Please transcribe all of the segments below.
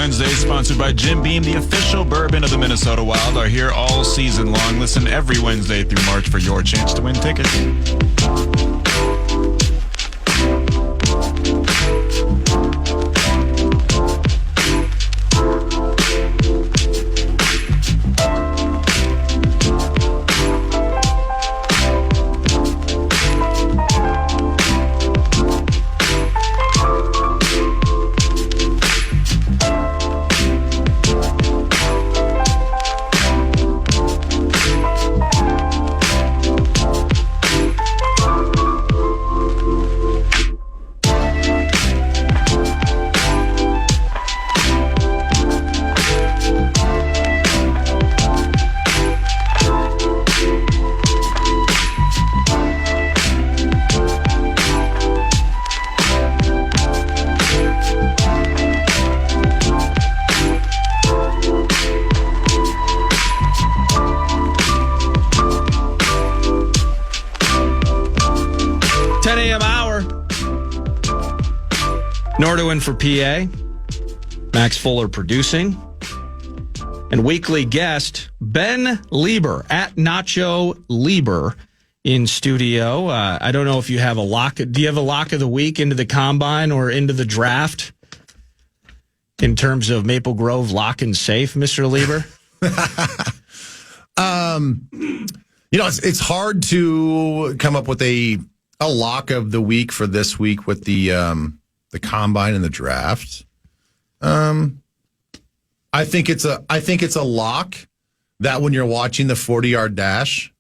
Wednesdays, sponsored by Jim Beam, the official bourbon of the Minnesota Wild, are here all season long. Listen every Wednesday through March for your chance to win tickets. Nordoin for PA, Maxx Fuller producing, and weekly guest Ben Leber at Nacho Leber in studio. I don't know if you have a lock. Do you have a lock of the week into the combine or into the draft in terms of Maple Grove lock and safe, Mr. Leber? It's hard to come up with a lock of the week for this week with the combine and the draft. I think it's a lock that when you're watching the 40-yard dash,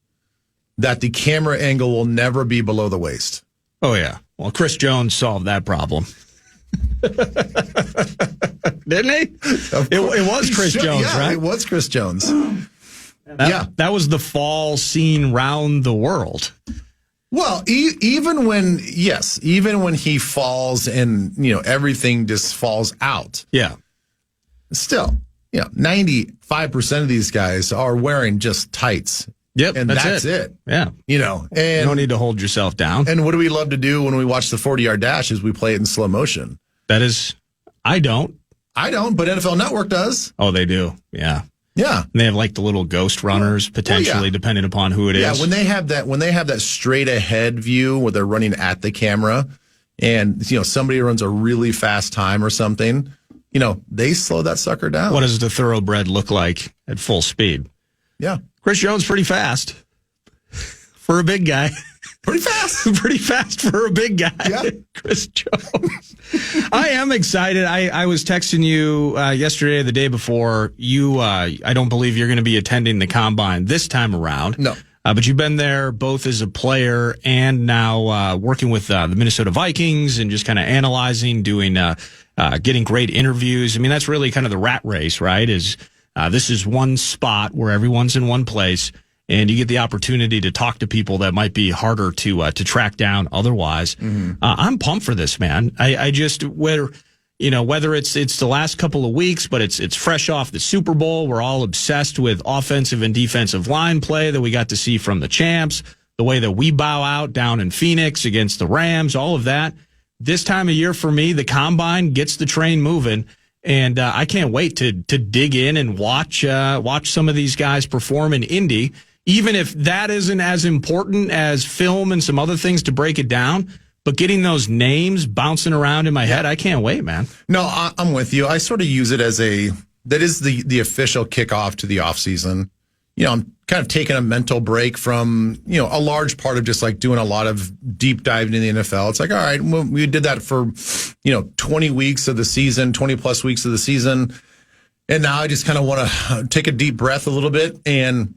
that the camera angle will never be below the waist. Oh yeah. Well, Chris Jones solved that problem. Didn't he? It was Chris Jones, right? It was Chris Jones. That was the fall scene round the world. Well, even when he falls and, everything just falls out. Yeah. Still, 95% of these guys are wearing just tights. Yep. And that's it. Yeah. And you don't need to hold yourself down. And what do we love to do when we watch the 40-yard dash is we play it in slow motion. I don't, but NFL Network does. Oh, they do. Yeah. Yeah. And they have like the little ghost runners potentially depending upon who it is. Yeah, when they have that straight ahead view where they're running at the camera and somebody runs a really fast time or something, they slow that sucker down. What does the thoroughbred look like at full speed? Yeah. Chris Jones pretty fast for a big guy. Pretty fast. Pretty fast for a big guy. Yeah. Chris Jones. I am excited. I was texting you yesterday or the day before. I don't believe you're going to be attending the combine this time around. No. But you've been there both as a player and now working with the Minnesota Vikings and just kind of analyzing, doing, getting great interviews. I mean, that's really kind of the rat race, right? This is one spot where everyone's in one place. And you get the opportunity to talk to people that might be harder to track down otherwise. Mm-hmm. I'm pumped for this, man. I just whether it's the last couple of weeks, but it's fresh off the Super Bowl. We're all obsessed with offensive and defensive line play that we got to see from the champs, the way that we bow out down in Phoenix against the Rams, all of that. This time of year for me, the combine gets the train moving. And I can't wait to dig in and watch some of these guys perform in Indy. Even if that isn't as important as film and some other things to break it down, but getting those names bouncing around in my head, I can't wait, man. No, I'm with you. I sort of use it as that is the official kickoff to the off season. I'm kind of taking a mental break from, a large part of just like doing a lot of deep diving in the NFL. It's like, all right, we did that for, 20 weeks of the season, 20 plus weeks of the season. And now I just kind of want to take a deep breath a little bit. And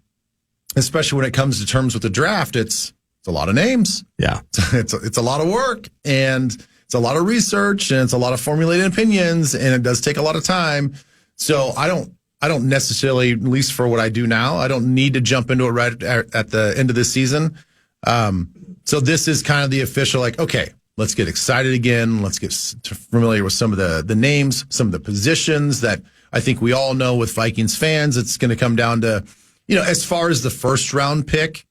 especially when it comes to terms with the draft, it's a lot of names. Yeah. It's a lot of work and it's a lot of research and it's a lot of formulated opinions and it does take a lot of time. So I don't necessarily, at least for what I do now, I don't need to jump into it right at the end of the season. So this is kind of the official, like, okay, let's get excited again. Let's get familiar with some of the names, some of the positions that I think we all know with Vikings fans. It's going to come down to, as far as the first round pick,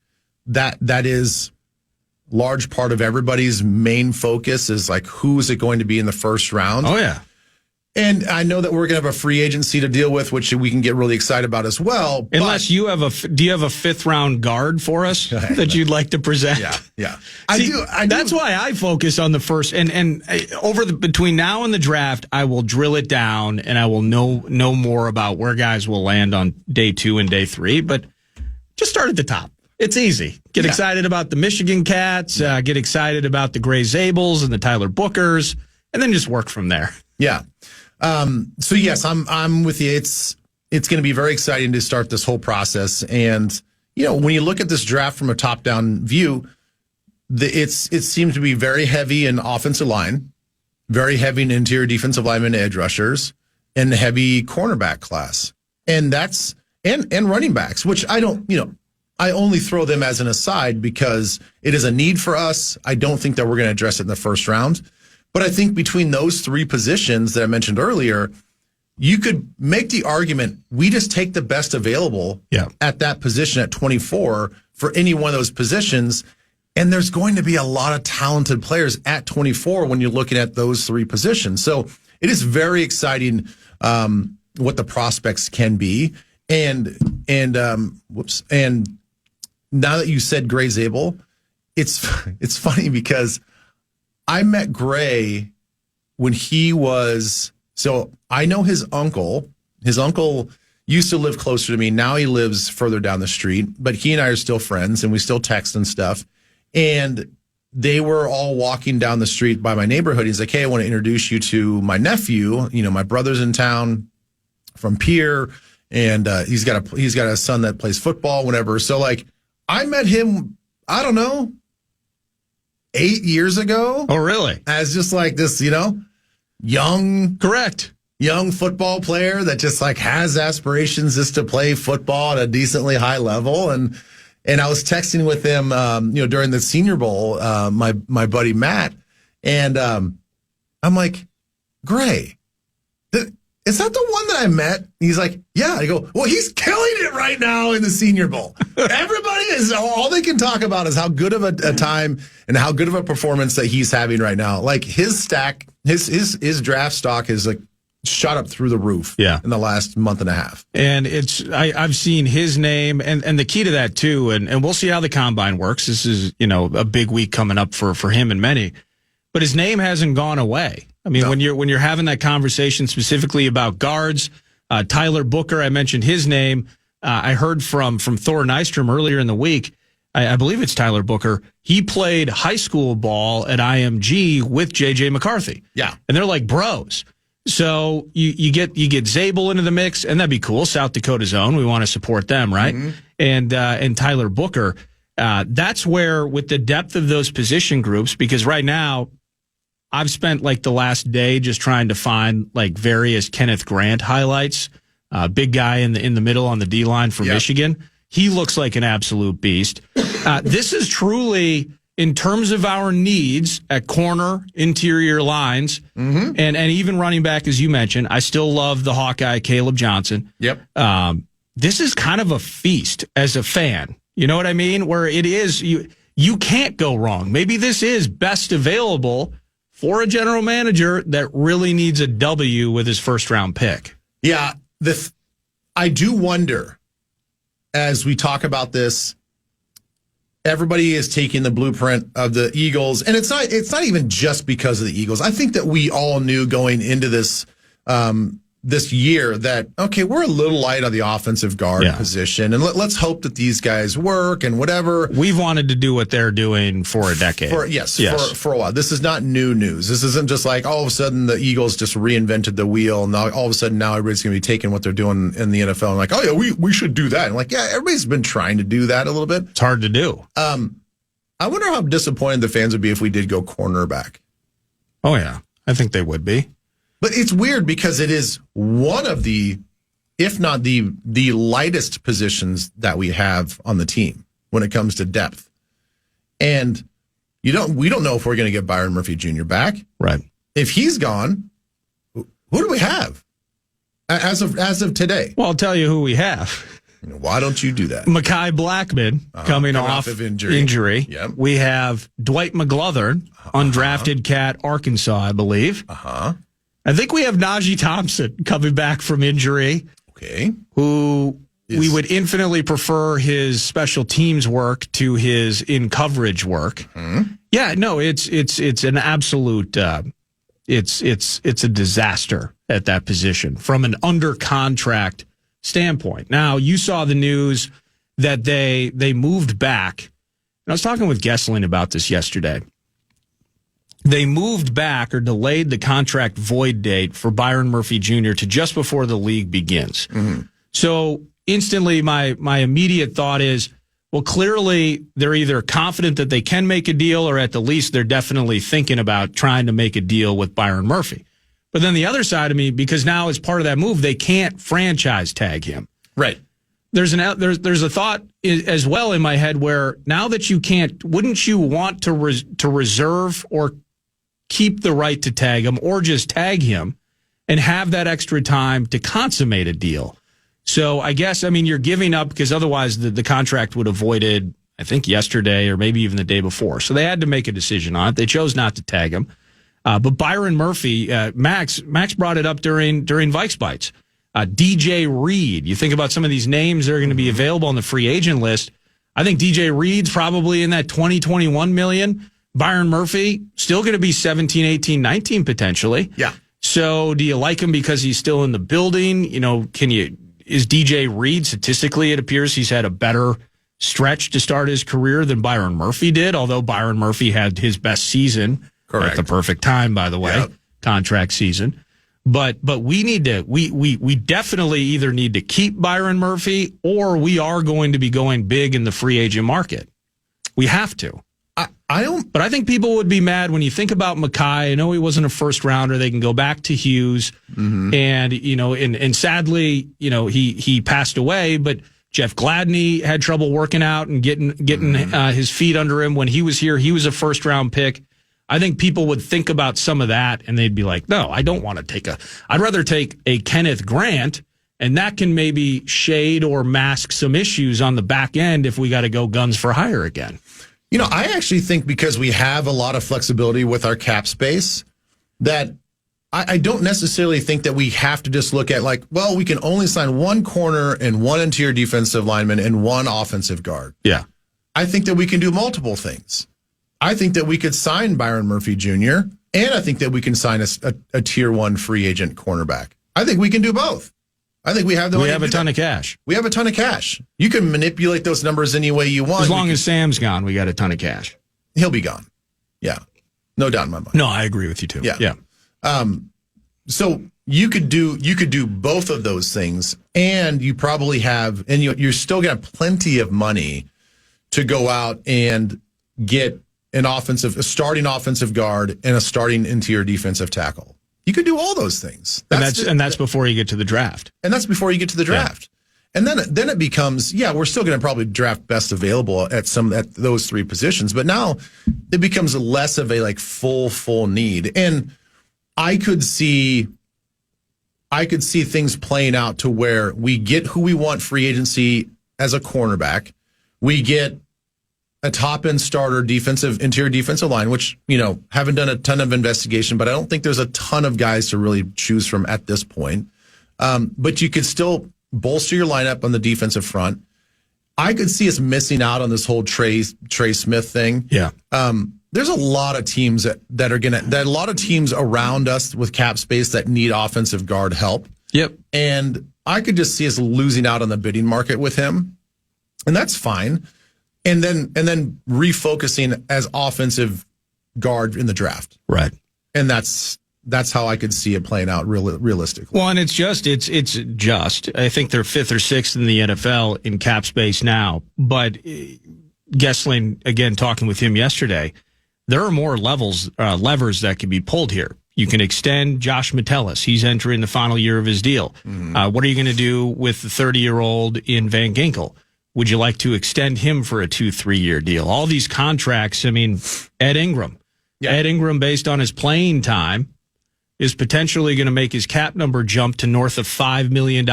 that is large part of everybody's main focus is like, who is it going to be in the first round? Oh, yeah. And I know that we're going to have a free agency to deal with, which we can get really excited about as well. Unless you have do you have a fifth round guard for us that you'd like to present? Yeah. See, I do. That's why I focus on the first and between now and the draft, I will drill it down and I will know more about where guys will land on day 2 and day 3. But just start at the top. It's easy. Get excited about the Michigan Cats. Get excited about the Gray Zables and the Tyler Bookers, and then just work from there. Yeah. So yes, I'm with you. It's going to be very exciting to start this whole process. And, when you look at this draft from a top down view, it seems to be very heavy in offensive line, very heavy in interior defensive linemen, edge rushers, and heavy cornerback class. And that's, and running backs, which I don't, I only throw them as an aside because it is a need for us. I don't think that we're going to address it in the first round. But I think between those 3 positions that I mentioned earlier, you could make the argument we just take the best available at that position at 24 for any one of those positions. And there's going to be a lot of talented players at 24 when you're looking at those 3 positions. So it is very exciting what the prospects can be. And now that you said Gray Zabel, it's funny because I met Gray when he was, so I know his uncle. His uncle used to live closer to me. Now he lives further down the street, but he and I are still friends and we still text and stuff. And they were all walking down the street by my neighborhood. He's like, hey, I want to introduce you to my nephew. My brother's in town from Pierre, and he's got a son that plays football, whatever. So like I met him, I don't know, 8 years ago. Oh, really? As just like this, young football player that just like has aspirations just to play football at a decently high level. And I was texting with him, during the Senior Bowl, my buddy Matt, and I'm like, Gray, is that the one that I met? He's like, yeah. I go, well, he's killing it right now in the Senior Bowl. Everybody is, all they can talk about is how good of a time and how good of a performance that he's having right now. Like his stack, his draft stock is like shot up through the roof in the last month and a half. And I've seen his name and the key to that too. And we'll see how the combine works. This is, a big week coming up for him and many, but his name hasn't gone away. I mean, when you're having that conversation specifically about guards, Tyler Booker, I mentioned his name. I heard from Thor Nystrom earlier in the week. I believe it's Tyler Booker. He played high school ball at IMG with JJ McCarthy. Yeah. And they're like bros. So you get Zabel into the mix, and that'd be cool. South Dakota's own. We want to support them, right? Mm-hmm. And Tyler Booker. That's where, with the depth of those position groups, because right now, I've spent like the last day just trying to find like various Kenneth Grant highlights. Big guy in the middle on the D line for Michigan. He looks like an absolute beast. This is truly, in terms of our needs at corner, interior lines, and even running back, as you mentioned. I still love the Hawkeye Caleb Johnson. Yep. This is kind of a feast as a fan. You know what I mean? Where it is, you can't go wrong. Maybe this is best available for a general manager that really needs a W with his first round pick. Yeah. I do wonder, as we talk about this, everybody is taking the blueprint of the Eagles, and it's not even just because of the Eagles. I think that we all knew going into this this year that, okay, we're a little light on the offensive guard position, and let's hope that these guys work and whatever. We've wanted to do what they're doing for a decade. For a while. This is not new news. This isn't just like all of a sudden the Eagles just reinvented the wheel, and all of a sudden now everybody's going to be taking what they're doing in the NFL and like, oh yeah, we should do that. And like, yeah, everybody's been trying to do that a little bit. It's hard to do. I wonder how disappointed the fans would be if we did go cornerback. Oh yeah, I think they would be. But it's weird because it is one of the, if not the lightest positions that we have on the team when it comes to depth. And we don't know if we're going to get Byron Murphy Jr. back. Right. If he's gone, who do we have as of today? Well, I'll tell you who we have. Why don't you do that? Mekhi Blackman coming off of injury. Yep. We have Dwight McGlothern, undrafted cat, Arkansas, I believe. I think we have Najee Thompson coming back from injury. Okay. Who we would infinitely prefer his special teams work to his in coverage work. Mm-hmm. Yeah, no, it's an absolute it's a disaster at that position from an under contract standpoint. Now, you saw the news that they moved back. And I was talking with Gessling about this yesterday. They moved back or delayed the contract void date for Byron Murphy Jr. to just before the league begins. Mm-hmm. So instantly, my immediate thought is, well, clearly they're either confident that they can make a deal, or at the least they're definitely thinking about trying to make a deal with Byron Murphy. But then the other side of me, because now as part of that move, they can't franchise tag him. Right. There's a thought as well in my head where now that you can't, wouldn't you want to reserve or keep the right to tag him, or just tag him and have that extra time to consummate a deal? So I guess, I mean, you're giving up, because otherwise the contract would have voided, I think, yesterday or maybe even the day before. So they had to make a decision on it. They chose not to tag him. But Byron Murphy, Max brought it up during Vikes Bites. DJ Reed, you think about some of these names that are going to be available on the free agent list. I think DJ Reed's probably in that 20, 21 million. Byron Murphy, still going to be 17, 18, 19 potentially. Yeah. So do you like him because he's still in the building? You know, is DJ Reed, statistically, it appears he's had a better stretch to start his career than Byron Murphy did, although Byron Murphy had his best season at the perfect time, by the way, contract season. But we definitely either need to keep Byron Murphy, or we are going to be going big in the free agent market. We have to. But I think people would be mad when you think about Mackay. I know he wasn't a first rounder. They can go back to Hughes, and and sadly, he passed away. But Jeff Gladney had trouble working out and getting his feet under him when he was here. He was a first round pick. I think people would think about some of that, and they'd be like, "No, I don't want to I'd rather take a Kenneth Grant, and that can maybe shade or mask some issues on the back end if we got to go guns for hire again." I actually think because we have a lot of flexibility with our cap space, that I don't necessarily think that we have to just look at we can only sign one corner and one interior defensive lineman and one offensive guard. Yeah. I think that we can do multiple things. I think that we could sign Byron Murphy Jr., and I think that we can sign a tier one free agent cornerback. I think we can do both. I think we have We have a ton of cash. We have a ton of cash. You can manipulate those numbers any way you want. As long as Sam's gone, we got a ton of cash. He'll be gone. Yeah. No doubt in my mind. No, I agree with you too. Yeah. So you could do both of those things, and you probably have, and you're still going to have plenty of money to go out and get a starting offensive guard and a starting interior defensive tackle. You could do all those things. That's before you get to the draft. And that's before you get to the draft. Yeah. And then it becomes, we're still going to probably draft best available at those three positions, but now it becomes less of a full need. And I could see things playing out to where we get who we want free agency as a cornerback. We get a top-end starter interior defensive line, which, haven't done a ton of investigation, but I don't think there's a ton of guys to really choose from at this point. But you could still bolster your lineup on the defensive front. I could see us missing out on this whole Trey Smith thing. Yeah. There's a lot of teams that a lot of teams around us with cap space that need offensive guard help. Yep. And I could just see us losing out on the bidding market with him. And that's fine. And then refocusing as offensive guard in the draft. Right. And that's how I could see it playing out realistically. Well, and it's just, I think they're 5th or 6th in the NFL in cap space now. But Gessling, again, talking with him yesterday, there are more levers that can be pulled here. You can extend Josh Metellus. He's entering the final year of his deal. Mm-hmm. What are you going to do with the 30-year-old in Van Ginkel? Would you like to extend him for a 2-3 year deal? All these contracts, Ed Ingram. Yeah. Ed Ingram, based on his playing time, is potentially going to make his cap number jump to north of $5 million in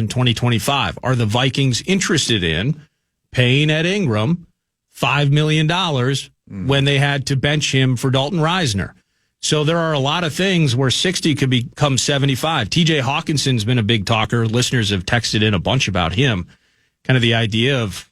2025. Are the Vikings interested in paying Ed Ingram $5 million when they had to bench him for Dalton Reisner? So there are a lot of things where 60 could become 75. TJ Hawkinson's been a big talker. Listeners have texted in a bunch about him. Kind of the idea of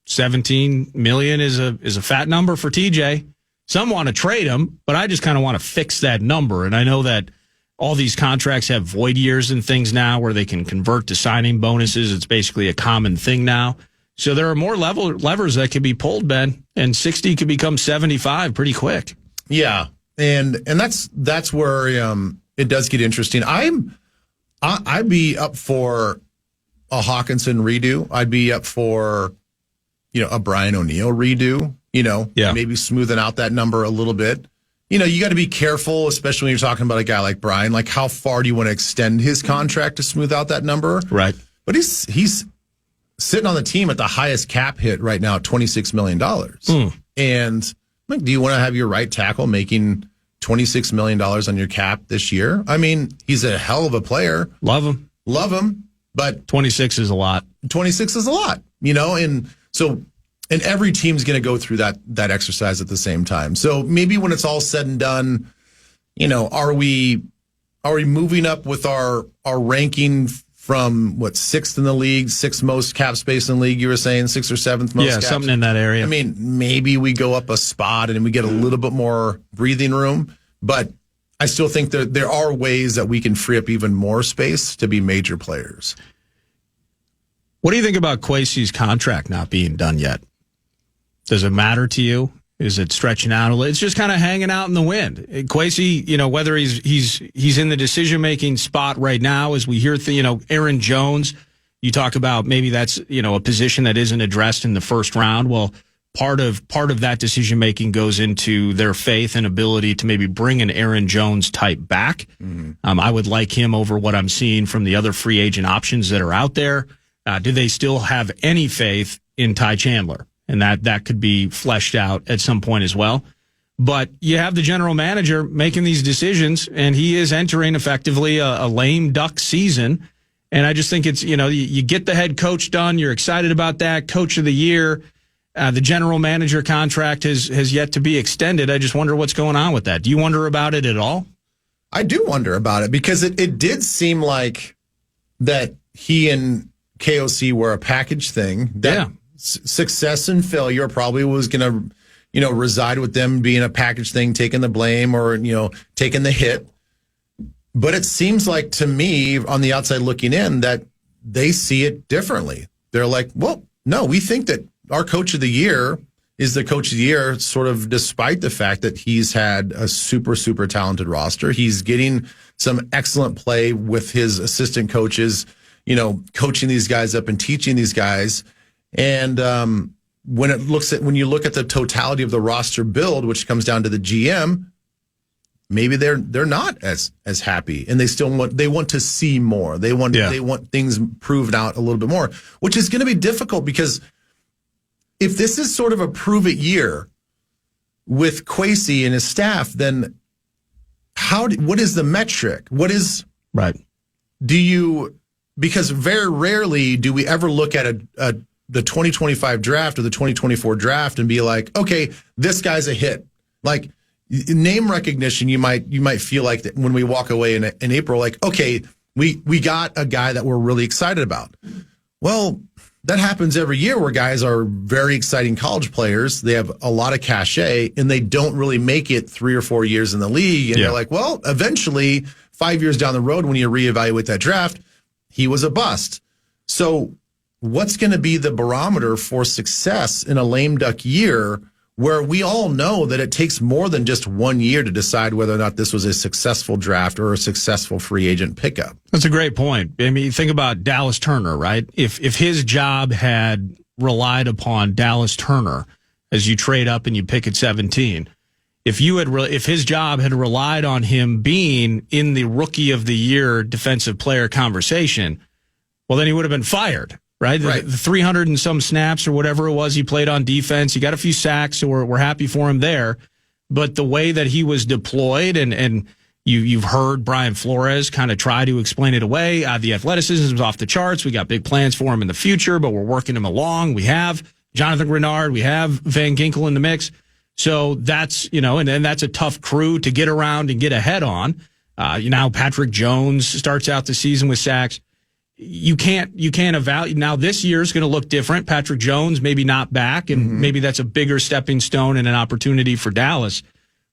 17 million is a fat number for TJ. Some want to trade him, but I just kind of want to fix that number. And I know that all these contracts have void years and things now where they can convert to signing bonuses. It's basically a common thing now. So there are more levers that can be pulled, Ben, and 60 could become 75 pretty quick. Yeah. And that's where it does get interesting. I'd be up for a Hawkinson redo. I'd be up for, a Brian O'Neill redo, maybe smoothing out that number a little bit. You got to be careful, especially when you're talking about a guy like Brian. Like, how far do you want to extend his contract to smooth out that number? Right. But he's sitting on the team at the highest cap hit right now, $26 million. And like, do you want to have your right tackle making $26 million on your cap this year? I mean, he's a hell of a player. Love him. But 26 is a lot. 26 is a lot, and so, and every team's going to go through that exercise at the same time. So maybe when it's all said and done, are we moving up with our ranking from sixth in the league, sixth most cap space in the league? You were saying sixth or seventh most. Yeah, caps? Something in that area. I mean, maybe we go up a spot and we get a little bit more breathing room, but I still think there are ways that we can free up even more space to be major players. What do you think about Kwesi's contract not being done yet? Does it matter to you? Is it stretching out a little? It's just kind of hanging out in the wind. Kwesi, whether he's in the decision-making spot right now, as we hear, Aaron Jones, you talk about maybe that's, a position that isn't addressed in the first round. Well, part of that decision-making goes into their faith and ability to maybe bring an Aaron Jones type back. Mm-hmm. I would like him over what I'm seeing from the other free agent options that are out there. Do they still have any faith in Ty Chandler? And that could be fleshed out at some point as well. But you have the general manager making these decisions, and he is entering effectively a lame duck season. And I just think it's, you get the head coach done. You're excited about that. Coach of the year. The general manager contract has yet to be extended. I just wonder what's going on with that. Do you wonder about it at all? I do wonder about it because it did seem like that he and KOC were a package thing. That success and failure probably was going to, reside with them being a package thing, taking the blame or, taking the hit. But it seems like to me on the outside looking in that they see it differently. They're like, well, no, we think that our coach of the year is the coach of the year, sort of despite the fact that he's had a super, super talented roster. He's getting some excellent play with his assistant coaches, coaching these guys up and teaching these guys. And when you look at the totality of the roster build, which comes down to the GM, maybe they're not as happy, and they want to see more. They want things proven out a little bit more, which is going to be difficult because if this is sort of a prove it year with Kwesi and his staff, then what is the metric? What is right? Because very rarely do we ever look at the 2025 draft or the 2024 draft and be like, okay, this guy's a hit. Like name recognition, you might feel like that when we walk away in April, like, okay, we got a guy that we're really excited about. Well, that happens every year where guys are very exciting college players. They have a lot of cachet and they don't really make it 3 or 4 years in the league. And you're like, well, eventually 5 years down the road, when you reevaluate that draft, he was a bust. So what's going to be the barometer for success in a lame duck year where we all know that it takes more than just 1 year to decide whether or not this was a successful draft or a successful free agent pickup? That's a great point. I mean, think about Dallas Turner, right? If his job had relied upon Dallas Turner as you trade up and you pick at 17, if his job had relied on him being in the rookie of the year defensive player conversation, well, then he would have been fired. Right? The 300 and some snaps or whatever it was he played on defense. He got a few sacks, so we're happy for him there. But the way that he was deployed, and you've heard Brian Flores kind of try to explain it away. The athleticism is off the charts. We got big plans for him in the future, but we're working him along. We have Jonathan Grenard. We have Van Ginkel in the mix. So that's, and that's a tough crew to get around and get ahead on. Now Patrick Jones starts out the season with sacks. You can't evaluate. Now this year is going to look different. Patrick Jones maybe not back, and maybe that's a bigger stepping stone and an opportunity for Dallas.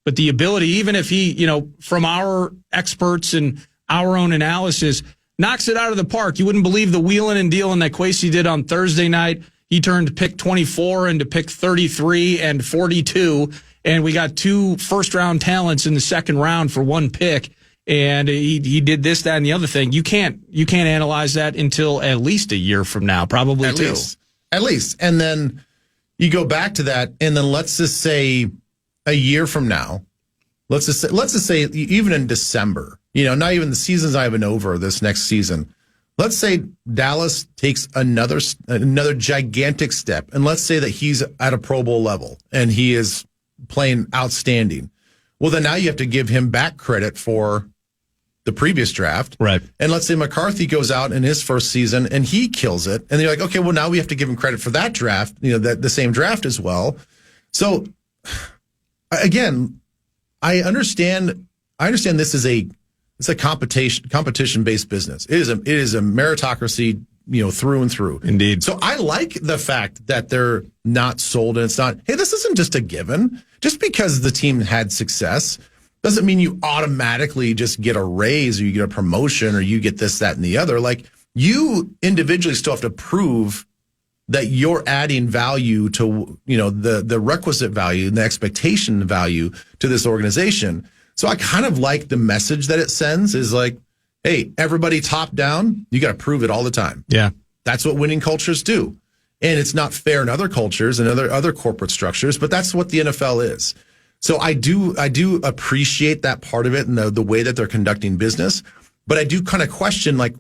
But the ability, even if he, from our experts and our own analysis, knocks it out of the park. You wouldn't believe the wheeling and dealing that Kwesi did on Thursday night. He turned pick 24 into pick 33 and 42, and we got 2 first-round talents in the second round for 1 pick. And he did this, that, and the other thing. You can't analyze that until at least a year from now, probably at 2. At least. And then you go back to that, and then let's just say a year from now, let's just say even in December, not even the season's not even over this next season. Let's say Dallas takes another gigantic step, and let's say that he's at a Pro Bowl level and he is playing outstanding. Well, then now you have to give him back credit for the previous draft. Right. And let's say McCarthy goes out in his first season and he kills it. And you're like, okay, well, now we have to give him credit for that draft, the same draft as well. So, again, I understand this is it's a competition-based business. It is a meritocracy, through and through. Indeed. So I like the fact that they're not sold, and it's not, hey, this isn't just a given. Just because the team had success doesn't mean you automatically just get a raise or you get a promotion or you get this, that, and the other. Like, you individually still have to prove that you're adding value to, the requisite value and the expectation value to this organization. So I kind of like the message that it sends is like, hey, everybody top down, you got to prove it all the time. Yeah. That's what winning cultures do. And it's not fair in other cultures and other corporate structures, but that's what the NFL is. So I do appreciate that part of it and the way that they're conducting business, but I do kind of question, like,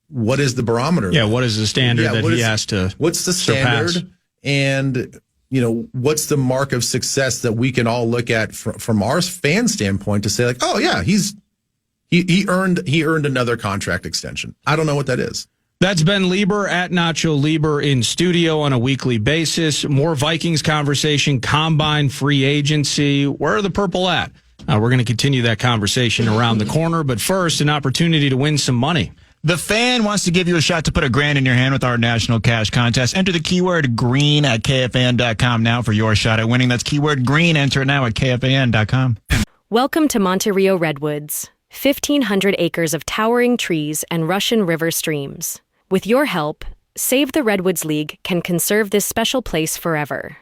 what is the barometer? Yeah, what is the standard that he has to What's the standard? surpass? And what's the mark of success that we can all look at from our fan standpoint to say, like, oh yeah, he earned another contract extension. I don't know what that is. That's Ben Leber at Nacho Leber in studio on a weekly basis. More Vikings conversation, combine, free agency. Where are the purple at? We're going to continue that conversation around the corner, but first, an opportunity to win some money. The Fan wants to give you a shot to put $1,000 in your hand with our national cash contest. Enter the keyword green at KFAN.com now for your shot at winning. That's keyword green. Enter it now at KFAN.com. Welcome to Monte Rio Redwoods, 1,500 acres of towering trees and Russian River streams. With your help, Save the Redwoods League can conserve this special place forever.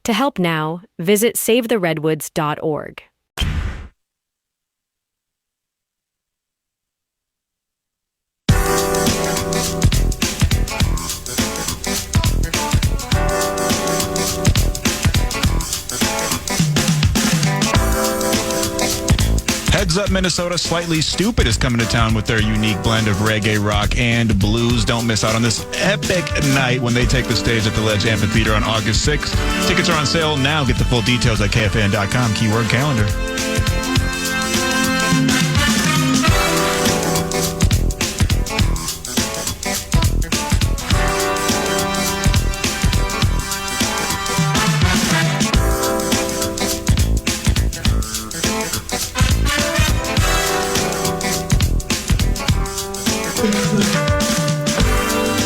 To help now, visit SaveTheRedwoods.org. Heads up, Minnesota. Slightly Stupid is coming to town with their unique blend of reggae, rock, and blues. Don't miss out on this epic night when they take the stage at the Ledge Amphitheater on August 6th. Tickets are on sale now. Get the full details at KFAN.com. Keyword calendar.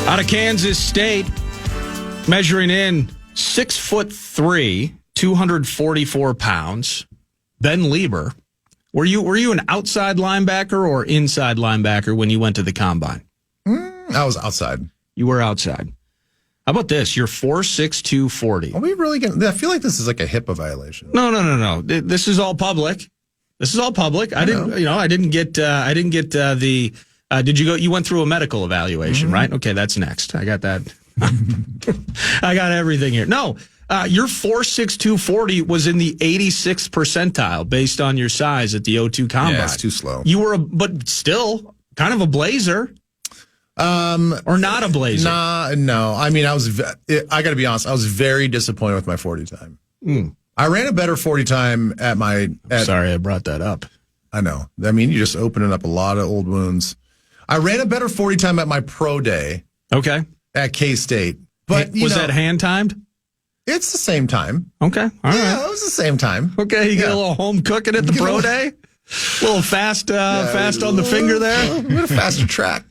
Out of Kansas State, measuring in 6'3", 244 pounds, Ben Leber. Were you an outside linebacker or inside linebacker when you went to the combine? I was outside. You were outside. How about this? You're 4'6", 240. Are we really going? I feel like this is like a HIPAA violation. No. This is all public. This is all public. I didn't get the. Did you go? You went through a medical evaluation, right? Okay, that's next. I got that. I got everything here. No, your 4'6", 240 was in the 86th percentile based on your size at the O2 Combine. Yeah, it's too slow. You were, but still kind of a blazer. Or not a blazer. No. I mean, I got to be honest. I was very disappointed with my 40 time. I ran a better 40 time at my. Sorry, I brought that up. I know. I mean, you're just opening up a lot of old wounds. I ran a better 40 time at my pro day. Okay. At K-State. But was that hand timed? It's the same time. Okay. All right. Yeah, it was the same time. Okay, you get a little home cooking at the pro day? A little fast on the finger there? A little faster track.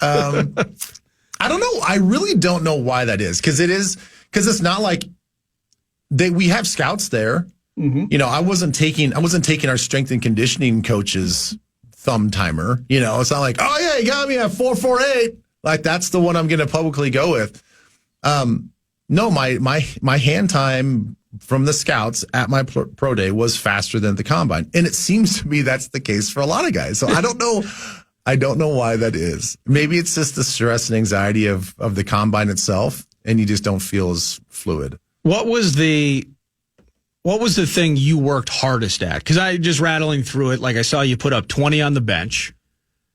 I don't know. I really don't know why that is. Because it's not like we have scouts there. Mm-hmm. You know, I wasn't taking our strength and conditioning coach's thumb timer. You know, it's not like, oh yeah, you got me at 448. Like that's the one I'm going to publicly go with. No, my hand time from the scouts at my pro day was faster than the combine. And it seems to me that's the case for a lot of guys. So I don't know why that is. Maybe it's just the stress and anxiety of the combine itself, and you just don't feel as fluid. What was the thing you worked hardest at? Because I just rattling through it, like I saw you put up 20 on the bench.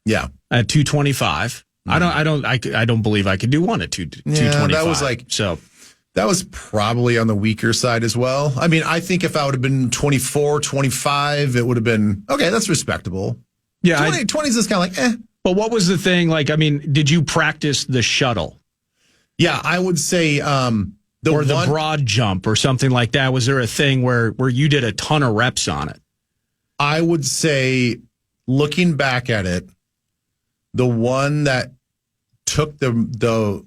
Yeah. At 225. Mm-hmm. I don't believe I could do one at 225. That was that was probably on the weaker side as well. I mean, I think if I would have been 24, 25, it would have been, okay, that's respectable. Yeah. 20 is just kind of like, eh. But what was the thing? Like, I mean, did you practice the shuttle? Yeah, I would say the broad jump or something like that. Was there a thing where you did a ton of reps on it? I would say, looking back at it, the one that took the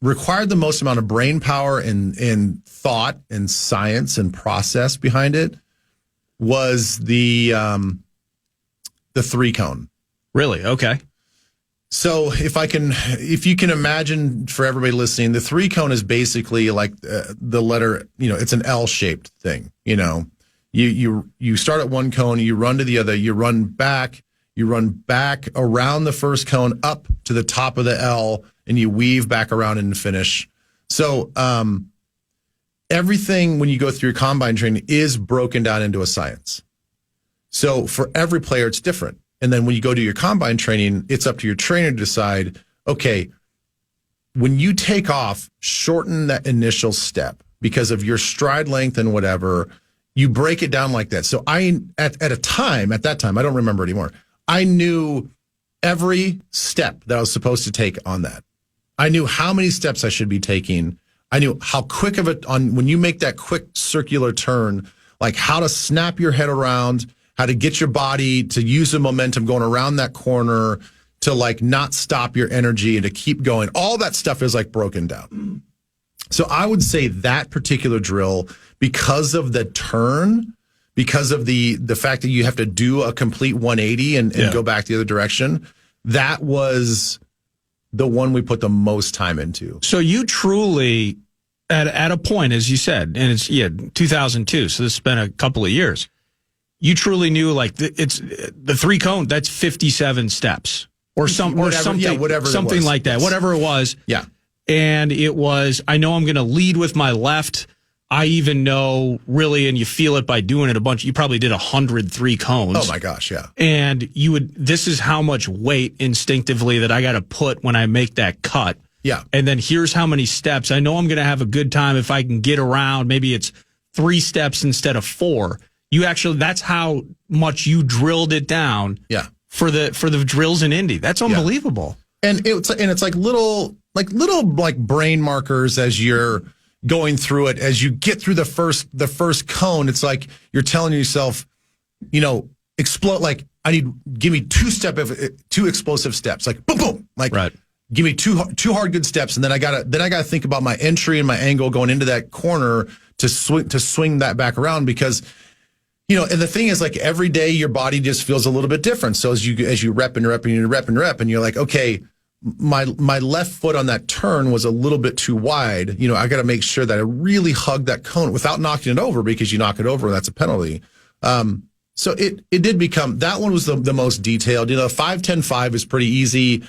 required the most amount of brain power and thought and science and process behind it was the 3-cone. Really? Okay. So if you can imagine, for everybody listening, the 3-cone is basically like the letter, you know, it's an L-shaped thing. You know, you start at one cone, you run to the other, you run back around the first cone up to the top of the L, and you weave back around and finish. So everything when you go through your combine training is broken down into a science. So for every player, it's different. And then when you go to your combine training, it's up to your trainer to decide, okay, when you take off, shorten that initial step because of your stride length and whatever. You break it down like that. So at that time, I don't remember anymore, I knew every step that I was supposed to take on that. I knew how many steps I should be taking. I knew how quick of it when you make that quick circular turn, like how to snap your head around, how to get your body to use the momentum going around that corner to like not stop your energy and to keep going. All that stuff is like broken down. So I would say that particular drill, because of the turn, because of the fact that you have to do a complete 180 and go back the other direction, that was the one we put the most time into. So you truly, at a point, as you said, and it's 2002, so this has been a couple of years, you truly knew like it's the 3-cone, that's 57 steps or something like that, whatever it was. Yeah. And it was, I know I'm going to lead with my left. I even know really, and you feel it by doing it a bunch. You probably did 103 cones. Oh my gosh. Yeah. And this is how much weight instinctively that I got to put when I make that cut. Yeah. And then here's how many steps. I know I'm going to have a good time if I can get around. Maybe it's 3 steps instead of 4. That's how much you drilled it down. Yeah. For the drills in Indy. That's unbelievable. Yeah. And it's like little brain markers as you're going through it. As you get through the first cone, it's like you're telling yourself, you know, explode. Like give me 2 explosive steps. Like boom, boom. Like right. Give me two hard good steps, and then I gotta think about my entry and my angle going into that corner to swing that back around because. You know, and the thing is, like every day, your body just feels a little bit different. So as you rep and rep and you rep and rep, and you're like, okay, my left foot on that turn was a little bit too wide. You know, I got to make sure that I really hug that cone without knocking it over, because you knock it over, that's a penalty. So it did become, that one was the most detailed. You know, 5-10-5 is pretty easy.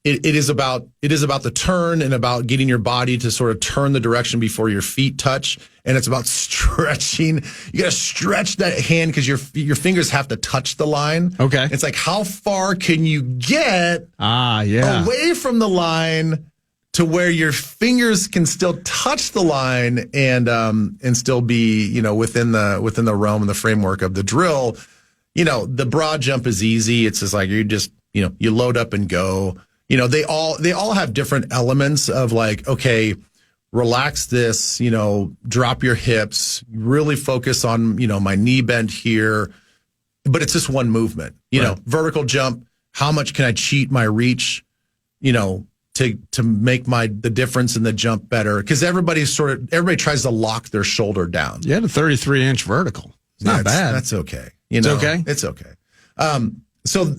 It is about the turn and about getting your body to sort of turn the direction before your feet touch. And it's about stretching. You got to stretch that hand because your fingers have to touch the line. Okay. It's like, how far can you get away from the line to where your fingers can still touch the line and still be, you know, within the realm and the framework of the drill. You know, the broad jump is easy. It's just like, you load up and go. You know, they all have different elements of like, okay, relax this, drop your hips, really focus on, my knee bend here. But it's just one movement, vertical jump. How much can I cheat my reach, to make the difference in the jump better? Because everybody tries to lock their shoulder down. You had a 33-inch vertical. It's not bad. That's okay. It's okay. It's okay. So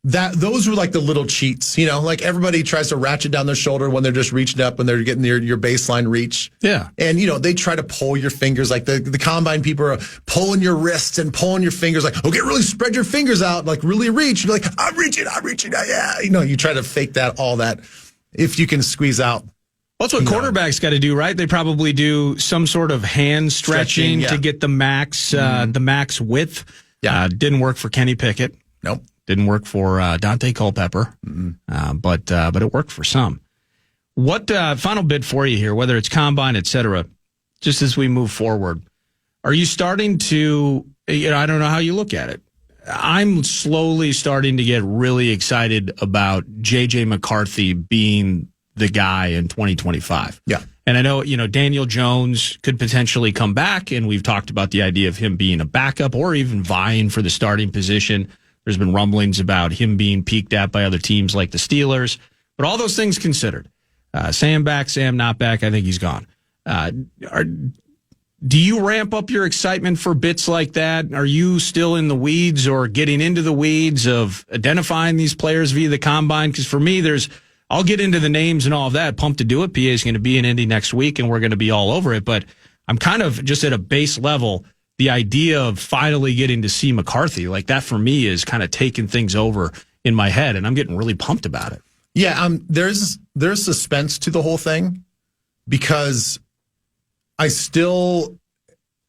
those were like the little cheats, like everybody tries to ratchet down their shoulder when they're just reaching up and they're getting your baseline reach. Yeah. And, they try to pull your fingers, like the combine people are pulling your wrists and pulling your fingers, like, okay, really spread your fingers out, like really reach. You're like, I'm reaching. Yeah. You try to fake all that if you can squeeze out. Well, that's what quarterbacks got to do, right? They probably do some sort of hand stretching to get the max width. Yeah. Didn't work for Kenny Pickett. Nope. Didn't work for Dante Culpepper, but it worked for some. What final bit for you here, whether it's combine, et cetera, just as we move forward, are you starting to, I don't know how you look at it. I'm slowly starting to get really excited about J.J. McCarthy being the guy in 2025. Yeah. And I know, Daniel Jones could potentially come back, and we've talked about the idea of him being a backup or even vying for the starting position. There's been rumblings about him being peeked at by other teams like the Steelers. But all those things considered, Sam back, Sam not back, I think he's gone. Do you ramp up your excitement for bits like that? Are you still in the weeds or getting into the weeds of identifying these players via the combine? Because for me, I'll get into the names and all of that. Pumped to do it. PA is going to be in Indy next week, and we're going to be all over it. But I'm kind of just at a base level. The idea of finally getting to see McCarthy, like that for me is kind of taking things over in my head, and I'm getting really pumped about it. Yeah, there's suspense to the whole thing because I still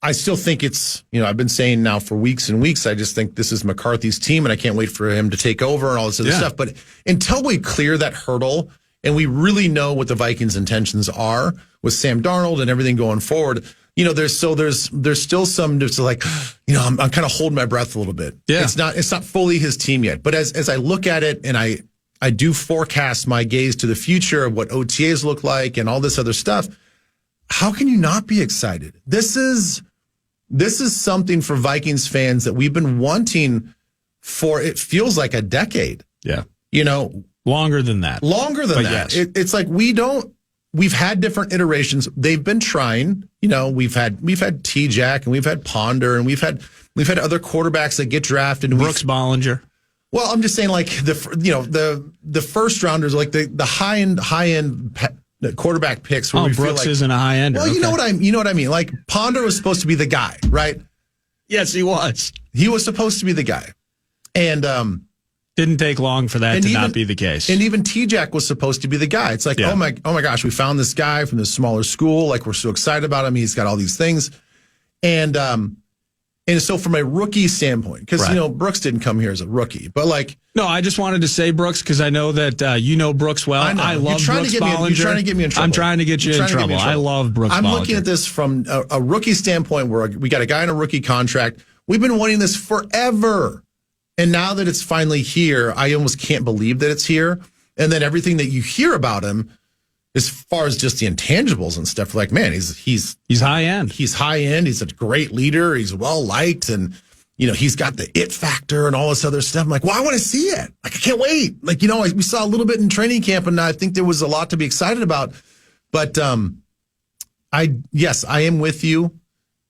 think it's, I've been saying now for weeks and weeks, I just think this is McCarthy's team and I can't wait for him to take over and all this other stuff. But until we clear that hurdle and we really know what the Vikings' intentions are with Sam Darnold and everything going forward, there's still some just like, I'm kind of holding my breath a little bit. Yeah. It's not fully his team yet. But as I look at it and I do forecast my gaze to the future of what OTAs look like and all this other stuff, how can you not be excited? This is something for Vikings fans that we've been wanting for, it feels like a decade. Yeah. Longer than that. Yes. It's like we've had different iterations. They've been trying, we've had T-Jack and we've had Ponder and we've had other quarterbacks that get drafted. Brooks Bollinger. Well, I'm just saying like the first rounders, like the high end quarterback picks. Where we Brooks feel like, isn't a high ender. Well, you know what I mean? Like Ponder was supposed to be the guy, right? Yes, he was. He was supposed to be the guy. And, didn't take long for that to not be the case. And even T-Jack was supposed to be the guy. It's like, oh my gosh, we found this guy from this smaller school. Like, we're so excited about him. He's got all these things. And so from a rookie standpoint, because, Brooks didn't come here as a rookie, but like. No, I just wanted to say Brooks because I know that Brooks well. I love Brooks Bollinger. You're trying to get me in trouble. I'm trying to get you in trouble. I love Brooks Bollinger. I'm looking at this from a rookie standpoint where we got a guy on a rookie contract. We've been wanting this forever. And now that it's finally here, I almost can't believe that it's here. And then everything that you hear about him, as far as just the intangibles and stuff, like, man, he's high end. He's high end. He's a great leader. He's well liked, and he's got the it factor and all this other stuff. I'm like, well, I want to see it. Like, I can't wait. Like, we saw a little bit in training camp, and I think there was a lot to be excited about. But I am with you.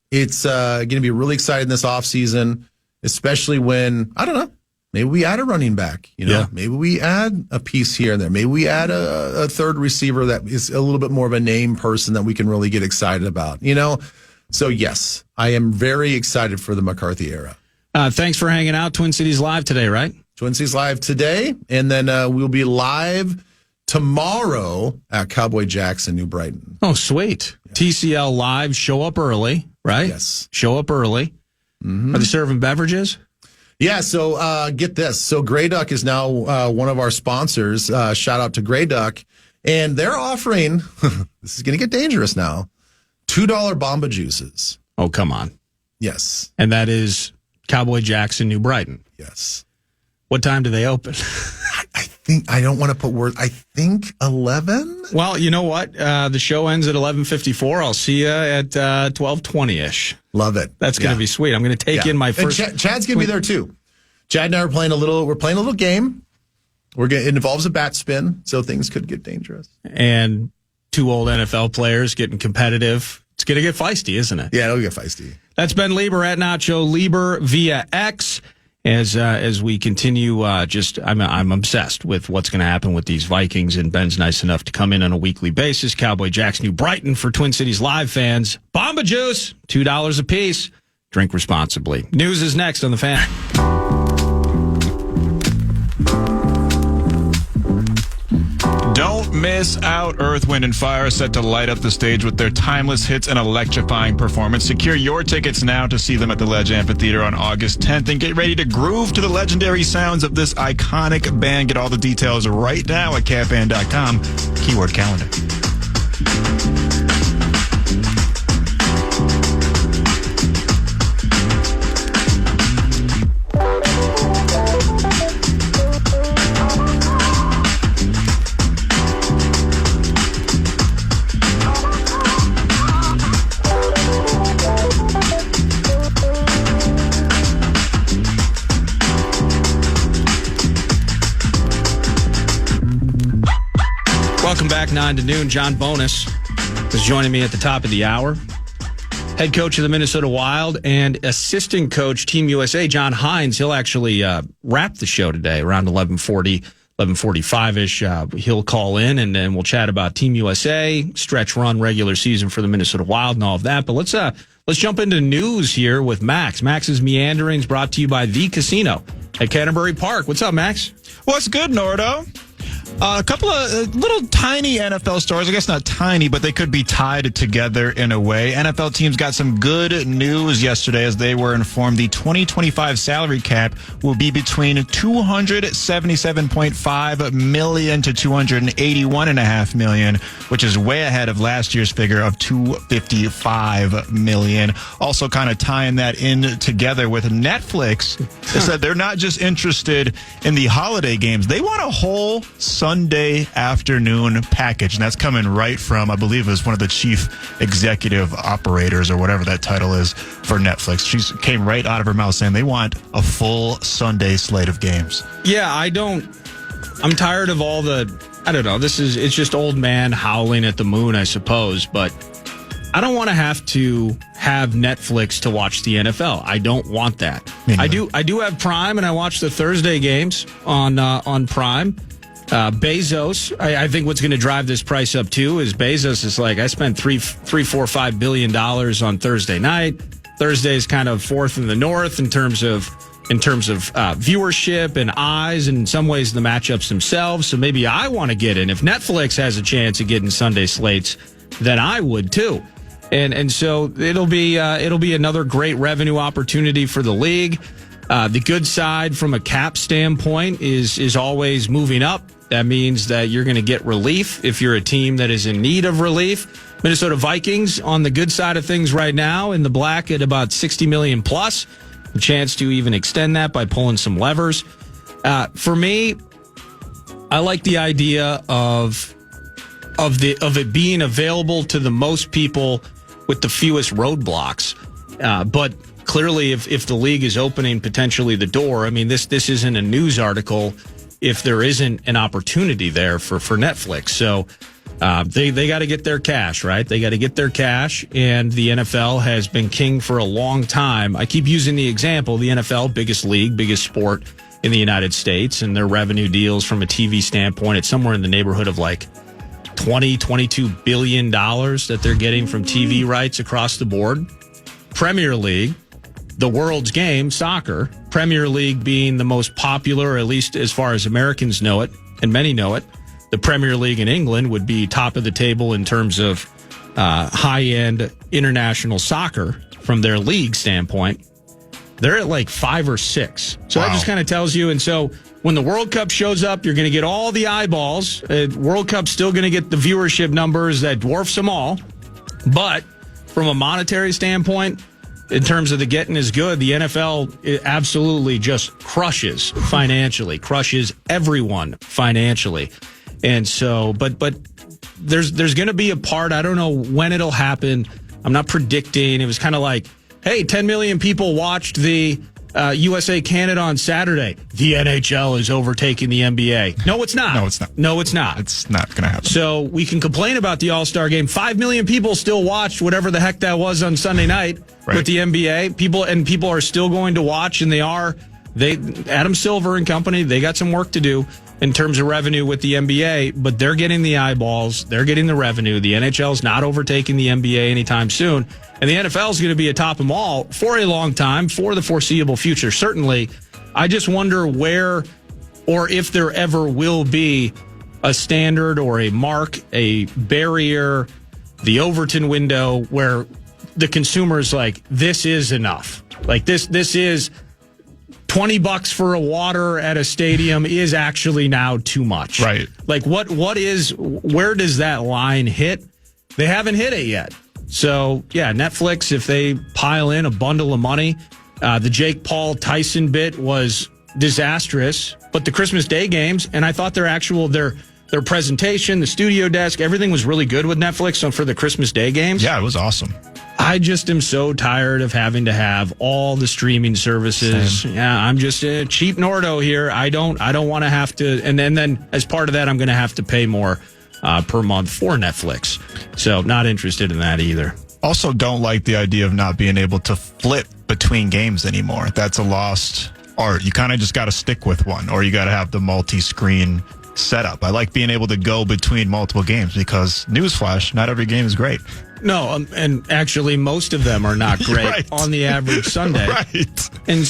It's going to be really exciting this offseason. Especially when, I don't know, maybe we add a running back, maybe we add a piece here and there. Maybe we add a third receiver that is a little bit more of a name person that we can really get excited about, So, yes, I am very excited for the McCarthy era. Thanks for hanging out. Twin Cities Live today, right? Twin Cities Live today. And then we'll be live tomorrow at Cowboy Jack's in New Brighton. Oh, sweet. Yeah. TCL Live. Show up early, right? Yes. Show up early. Mm-hmm. Are they serving beverages? Yeah, so get this. So Grey Duck is now one of our sponsors. Shout out to Grey Duck. And they're offering, this is going to get dangerous now, $2 Bomba Juices. Oh, come on. Yes. And that is Cowboy Jack's in New Brighton. Yes. What time do they open? I don't want to put words. I think 11. Well, you know what? The show ends at 11:54. I'll see you at 12:20ish. Love it. That's going to be sweet. I'm going to take in my first. And Chad's going to be there too. Chad and I are playing a little game. It involves a bat spin, so things could get dangerous. And two old NFL players getting competitive. It's going to get feisty, isn't it? Yeah, it'll get feisty. That's Ben Leber at Nacho Leber via X. As we continue, I'm obsessed with what's going to happen with these Vikings, and Ben's nice enough to come in on a weekly basis. Cowboy Jack's New Brighton for Twin Cities Live fans. Bomba Juice, $2 a piece. Drink responsibly. News is next on The Fan. Don't miss out. Earth, Wind & Fire are set to light up the stage with their timeless hits and electrifying performance. Secure your tickets now to see them at the Ledge Amphitheater on August 10th and get ready to groove to the legendary sounds of this iconic band. Get all the details right now at KFAN.com. Keyword calendar. Welcome back, 9 to noon. John Bonus is joining me at the top of the hour. Head coach of the Minnesota Wild and assistant coach, Team USA, John Hines. He'll actually wrap the show today around 11:40, 11:45-ish. He'll call in, and then we'll chat about Team USA, stretch run, regular season for the Minnesota Wild, and all of that. But let's jump into news here with Max. Max's Meanderings brought to you by The Casino at Canterbury Park. What's up, Max? What's good, Nordo? A couple of little tiny NFL stories. I guess not tiny, but they could be tied together in a way. NFL teams got some good news yesterday as they were informed the 2025 salary cap will be between $277.5 million to $281.5 million, which is way ahead of last year's figure of $255 million. Also kind of tying that in together with Netflix. They said they're not just interested in the holiday games. They want a whole Sunday afternoon package, and that's coming right from, I believe it was one of the chief executive operators or whatever that title is for Netflix. She came right out of her mouth saying they want a full Sunday slate of games. Yeah, I'm tired of all I don't know, it's just old man howling at the moon, I suppose, but I don't want to have Netflix to watch the NFL. I don't want that. I do have Prime, and I watch the Thursday games on Prime. Bezos, I think what's going to drive this price up too is Bezos is like, I spent $3.45 billion on Thursday night. Thursday is kind of fourth in the north in terms of viewership and eyes, and in some ways the matchups themselves. So maybe I want to get in. If Netflix has a chance of getting Sunday slates, then I would too. And so it'll be another great revenue opportunity for the league. The good side from a cap standpoint is always moving up. That means that you're going to get relief if you're a team that is in need of relief. Minnesota Vikings on the good side of things right now, in the black at about $60 million plus. A chance to even extend that by pulling some levers. For me, I like the idea of it being available to the most people with the fewest roadblocks. But clearly, if the league is opening potentially the door, I mean, this isn't a news article if there isn't an opportunity there for Netflix. So they got to get their cash, right? They got to get their cash, and the NFL has been king for a long time. I keep using the example, the NFL, biggest league, biggest sport in the United States, and their revenue deals from a TV standpoint, it's somewhere in the neighborhood of like $22 billion that they're getting from TV rights across the board. Premier League, the world's game, soccer, Premier League being the most popular, at least as far as Americans know it, and many know it. The Premier League in England would be top of the table in terms of high-end international soccer from their league standpoint. They're at like 5 or 6. So That just kind of tells you. And so when the World Cup shows up, you're going to get all the eyeballs. World Cup's still going to get the viewership numbers that dwarfs them all. But from a monetary standpoint, in terms of the getting is good. The NFL absolutely just crushes financially, crushes everyone financially. And so, but there's going to be a part, I don't know when it'll happen. I'm not predicting. It was kind of like, hey, 10 million people watched the USA Canada on Saturday. The NHL is overtaking the NBA. No, it's not. No, it's not. No, it's not. It's not going to happen. So we can complain about the All-Star game. 5 million people still watched whatever the heck that was on Sunday night with the NBA. People are still going to watch, and Adam Silver and company, they got some work to do in terms of revenue with the NBA, but they're getting the eyeballs. They're getting the revenue. The NHL is not overtaking the NBA anytime soon. And the NFL is going to be atop them all for a long time, for the foreseeable future. Certainly, I just wonder where or if there ever will be a standard or a mark, a barrier, the Overton window where the consumer is like, this is enough. Like this is $20 for a water at a stadium is actually now too much. Right. Like where does that line hit? They haven't hit it yet. So, yeah, Netflix, if they pile in a bundle of money, the Jake Paul Tyson bit was disastrous, but the Christmas Day games, and I thought their presentation, the studio desk, everything was really good with Netflix for the Christmas Day games. Yeah, it was awesome. I just am so tired of having to have all the streaming services. Same. Yeah, I'm just a cheap Nordo here. I don't want to have to, and then as part of that, I'm going to have to pay more per month for Netflix. So not interested in that either. Also don't like the idea of not being able to flip between games anymore. That's a lost art. You kind of just got to stick with one, or you got to have the multi-screen setup. I like being able to go between multiple games because, newsflash, not every game is great. No, and actually most of them are not great Right. on the average Sunday. Right. And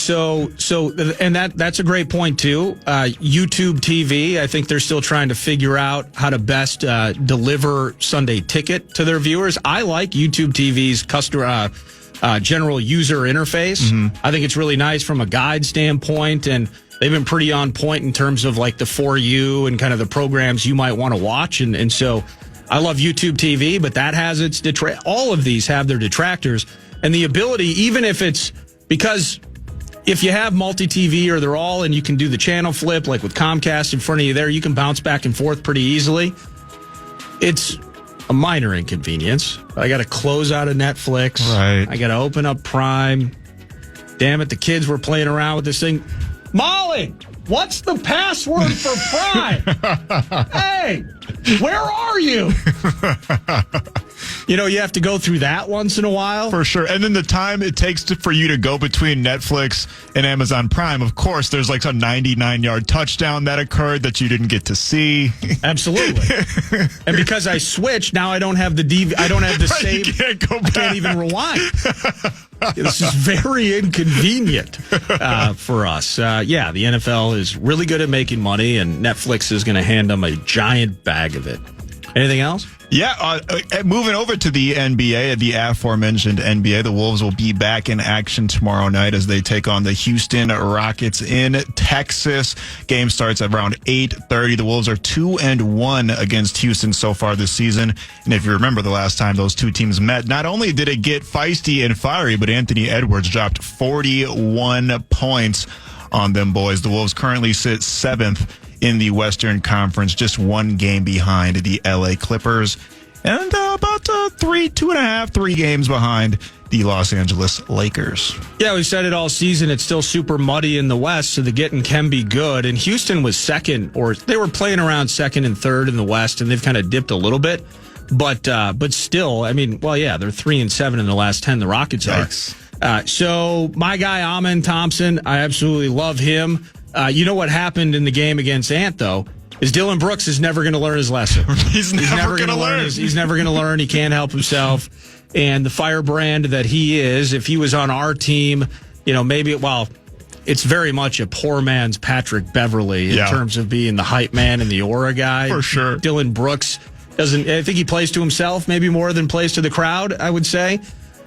that's a great point too. YouTube TV, I think they're still trying to figure out how to best deliver Sunday Ticket to their viewers. I like YouTube TV's customer general user interface. Mm-hmm. I think it's really nice from a guide standpoint, and they've been pretty on point in terms of like the For You and kind of the programs you might want to watch. And so I love YouTube TV, but that has its all of these have their detractors, and the ability, even if it's because if you have multi-TV or they're all and you can do the channel flip like with Comcast in front of you there, you can bounce back and forth pretty easily. It's a minor inconvenience. I got to close out of Netflix. Right. I got to open up Prime. Damn it, the kids were playing around with this thing. Molly, what's the password for Prime? Hey, where are you? You have to go through that once in a while. For sure. And then the time it takes for you to go between Netflix and Amazon Prime, of course, there's like a 99-yard touchdown that occurred that you didn't get to see. Absolutely. And because I switched, now I don't have the DV, I don't have the Right, save. you can't go back. I can't even rewind. This is very inconvenient for us. The NFL is really good at making money, and Netflix is going to hand them a giant bag of it. Anything else? Yeah, moving over to the NBA, the aforementioned NBA, the Wolves will be back in action tomorrow night as they take on the Houston Rockets in Texas. Game starts at around 8:30. The Wolves are 2-1 against Houston so far this season. And if you remember the last time those two teams met, not only did it get feisty and fiery, but Anthony Edwards dropped 41 points on them boys. The Wolves currently sit 7th in the Western Conference, just one game behind the LA Clippers, and about 3 games behind the Los Angeles Lakers. Yeah, we said it all season. It's still super muddy in the West, so the getting can be good. And Houston was second, or they were playing around second and third in the West, and they've kind of dipped a little bit. But still, I mean, they're 3-7 in the last 10. The Rockets are. So my guy, Amen Thompson, I absolutely love him. You know what happened in the game against Ant, though, is Dylan Brooks is never going to learn his lesson. He's never going to learn. He's never going to learn. He can't help himself. And the firebrand that he is, if he was on our team, maybe, it's very much a poor man's Patrick Beverley in terms of being the hype man and the aura guy. For sure. Dylan Brooks I think he plays to himself maybe more than plays to the crowd, I would say.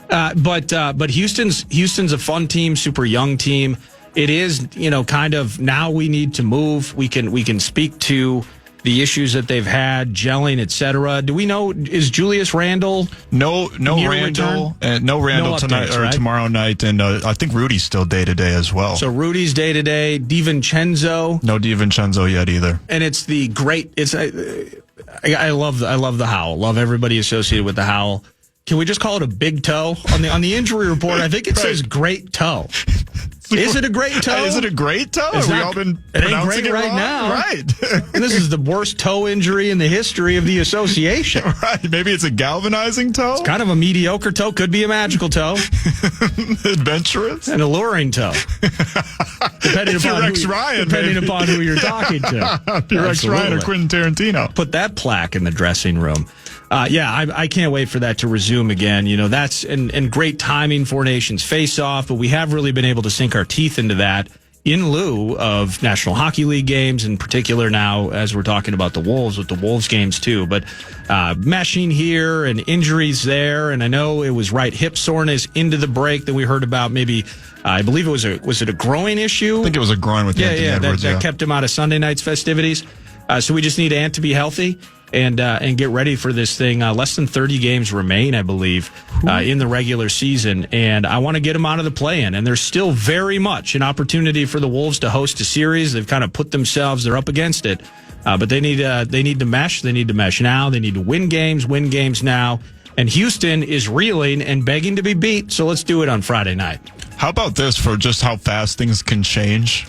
But Houston's a fun team, super young team. It is, kind of now we need to move. We can speak to the issues that they've had, gelling, etc. Do we know, is Julius Randle? No Randle. No Randle No tonight updates, or right? tomorrow night. And I think Rudy's still day-to-day as well. So Rudy's day-to-day, DiVincenzo. No DiVincenzo yet either. And it's the great, I love the Howl. Love everybody associated with the Howl. Can we just call it a big toe? On the injury report, I think it says great toe. Is it a great toe? Is it a great toe? It's Have we not- all been it ain't pronouncing great it right wrong? now. Right. And this is the worst toe injury in the history of the association. Right. Maybe it's a galvanizing toe? Kind of a mediocre toe. Could be a magical toe. Adventurous? An alluring toe. Depending If you're Rex Ryan, maybe. upon who you're talking to. If you're Rex Ryan or Absolutely. Quentin Tarantino. Put that plaque in the dressing room. I can't wait for that to resume again. You know, that's and great timing for Nations face-off, but we have really been able to sink our teeth into that in lieu of National Hockey League games, in particular now as we're talking about the Wolves, with the Wolves games too. But meshing here and injuries there, and I know it was right hip soreness into the break that we heard about. Maybe I believe was it a growing issue? I think it was a groin with Anthony Edwards. That kept him out of Sunday night's festivities. So we just need Ant to be healthy and get ready for this thing. Less than 30 games remain, I believe, in the regular season, and I want to get him out of the play-in. And there's still very much an opportunity for the Wolves to host a series. They've kind of put themselves; they're up against it, but they need to mesh. They need to mesh now. They need to win games now. And Houston is reeling and begging to be beat. So let's do it on Friday night. How about this for just how fast things can change?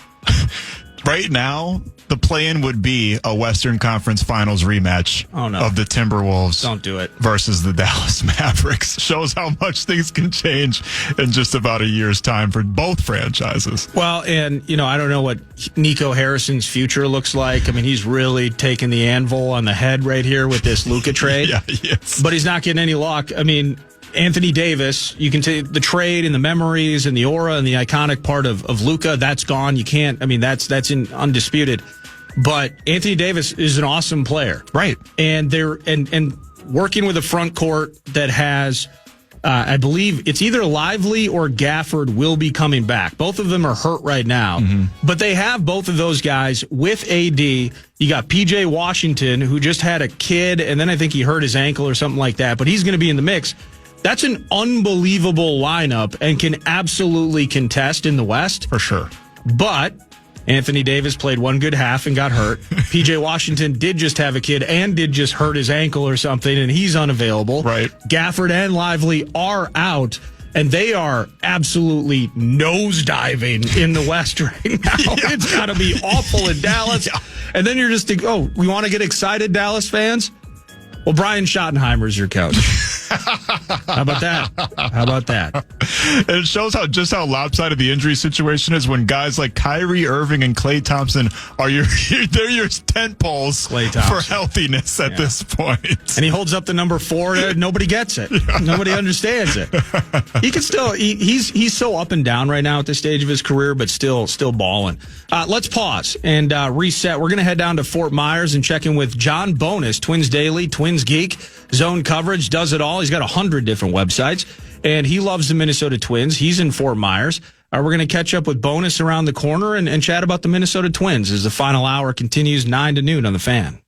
Right now, the play-in would be a Western Conference Finals rematch of the Timberwolves. Don't do it. Versus the Dallas Mavericks. Shows how much things can change in just about a year's time for both franchises. Well, and, I don't know what Nico Harrison's future looks like. I mean, he's really taking the anvil on the head right here with this Luka trade. Yeah, he is. But he's not getting any luck. I mean, Anthony Davis, you can take the trade and the memories and the aura and the iconic part of Luka. That's gone. You can't. I mean, that's undisputed. But Anthony Davis is an awesome player, right? And they're and working with a front court that has, I believe it's either Lively or Gafford will be coming back. Both of them are hurt right now, but they have both of those guys with AD. You got PJ Washington, who just had a kid, and then I think he hurt his ankle or something like that. But he's going to be in the mix. That's an unbelievable lineup and can absolutely contest in the West. For sure. But Anthony Davis played one good half and got hurt. PJ Washington did just have a kid and did just hurt his ankle or something, and he's unavailable. Right. Gafford and Lively are out, and they are absolutely nosediving in the West right now. Yeah. It's got to be awful in Dallas. Yeah. And then you're just thinking, we want to get excited, Dallas fans? Well, Brian Schottenheimer's your coach. How about that? It shows how lopsided the injury situation is when guys like Kyrie Irving and Klay Thompson are they're your tent poles for healthiness at this point. And he holds up the number 4. Nobody gets it. Yeah. Nobody understands it. He can still he's so up and down right now at this stage of his career, but still balling. Let's pause and reset. We're going to head down to Fort Myers and check in with John Bonus, Twins Daily, Twins Geek, Zone Coverage, does it all. He's got 100 different websites, and he loves the Minnesota Twins. He's in Fort Myers. We're going to catch up with Bonus around the corner and chat about the Minnesota Twins as the final hour continues 9 to noon on the Fan.